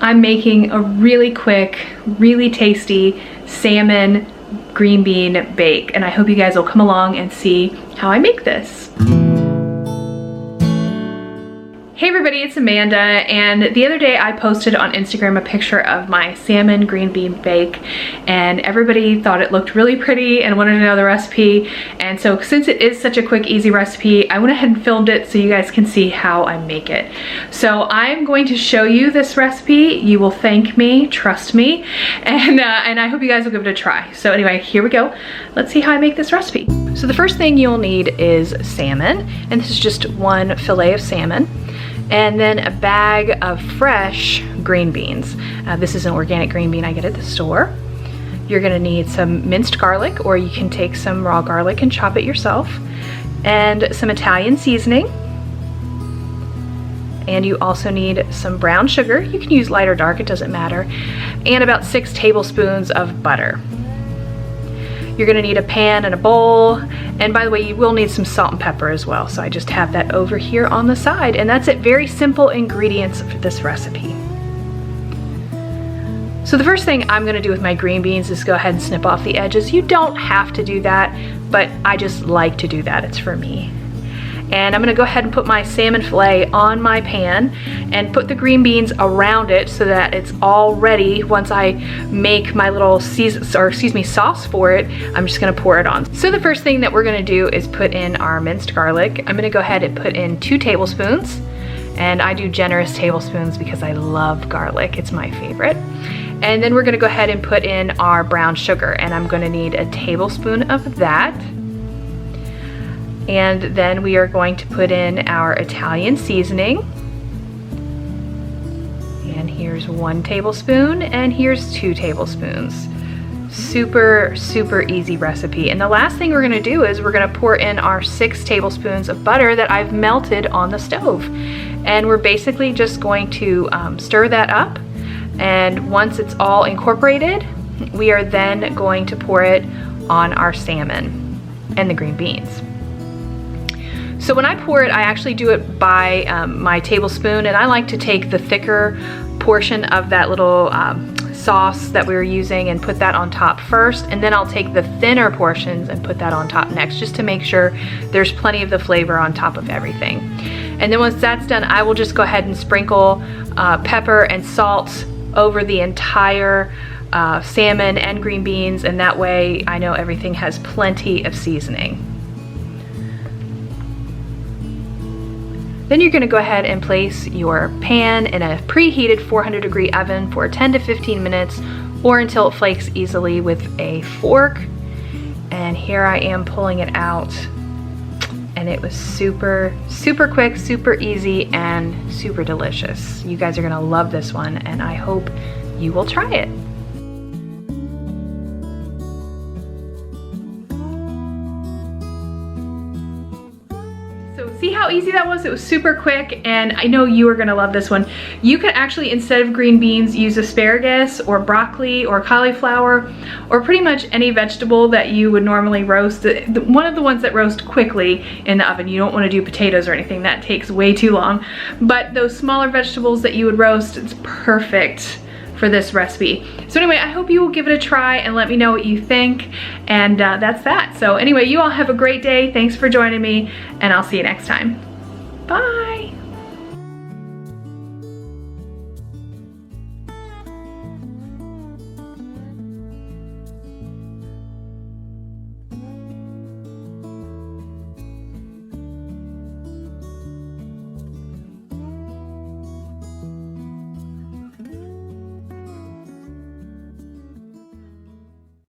I'm making a really quick, really tasty salmon green bean bake, and I hope you guys will come along and see how I make this. Hey everybody, it's Amanda, and the other day I posted on Instagram a picture of my salmon green bean bake, and everybody thought it looked really pretty and wanted to know the recipe. And so since it is such a quick, easy recipe, I went ahead and filmed it so you guys can see how I make it. So I'm going to show you this recipe. You will thank me, trust me, and I hope you guys will give it a try. So anyway, here we go. Let's see how I make this recipe. So the first thing you'll need is salmon, and this is just one fillet of salmon. And then a bag of fresh green beans. This is an organic green bean I get at the store. You're gonna need some minced garlic, or you can take some raw garlic and chop it yourself, and some Italian seasoning. And you also need some brown sugar. You can use light or dark, it doesn't matter. And about 6 tablespoons of butter. You're gonna need a pan and a bowl, and by the way, you will need some salt and pepper as well, so I just have that over here on the side, and that's it. Very simple ingredients for this recipe. So the first thing I'm gonna do with my green beans is go ahead and snip off the edges. You don't have to do that, but I just like to do that, it's for me. And I'm gonna go ahead and put my salmon fillet on my pan and put the green beans around it so that it's all ready. Once I make my little sauce for it, I'm just gonna pour it on. So the first thing that we're gonna do is put in our minced garlic. I'm gonna go ahead and put in 2 tablespoons. And I do generous tablespoons because I love garlic, it's my favorite. And then we're gonna go ahead and put in our brown sugar, and I'm gonna need a tablespoon of that. And then we are going to put in our Italian seasoning. And here's 1 tablespoon, and here's 2 tablespoons. Super, super easy recipe. And the last thing we're gonna do is we're gonna pour in our 6 tablespoons of butter that I've melted on the stove. And we're basically just going to stir that up. And once it's all incorporated, we are then going to pour it on our salmon and the green beans. So when I pour it, I actually do it by my tablespoon, and I like to take the thicker portion of that little sauce that we were using and put that on top first, and then I'll take the thinner portions and put that on top next, just to make sure there's plenty of the flavor on top of everything. And then once that's done, I will just go ahead and sprinkle pepper and salt over the entire salmon and green beans, and that way I know everything has plenty of seasoning. Then you're gonna go ahead and place your pan in a preheated 400-degree oven for 10 to 15 minutes, or until it flakes easily with a fork. And here I am pulling it out, and it was super, super quick, super easy, and super delicious. You guys are gonna love this one, and I hope you will try it. So see how easy that was? It was super quick, and I know you are gonna love this one. You could actually, instead of green beans, use asparagus or broccoli or cauliflower, or pretty much any vegetable that you would normally roast. One of the ones that roast quickly in the oven. You don't wanna do potatoes or anything, that takes way too long. But those smaller vegetables that you would roast, it's perfect for this recipe. So anyway, I hope you will give it a try and let me know what you think, and that's that. So anyway, you all have a great day. Thanks for joining me, and I'll see you next time. Bye.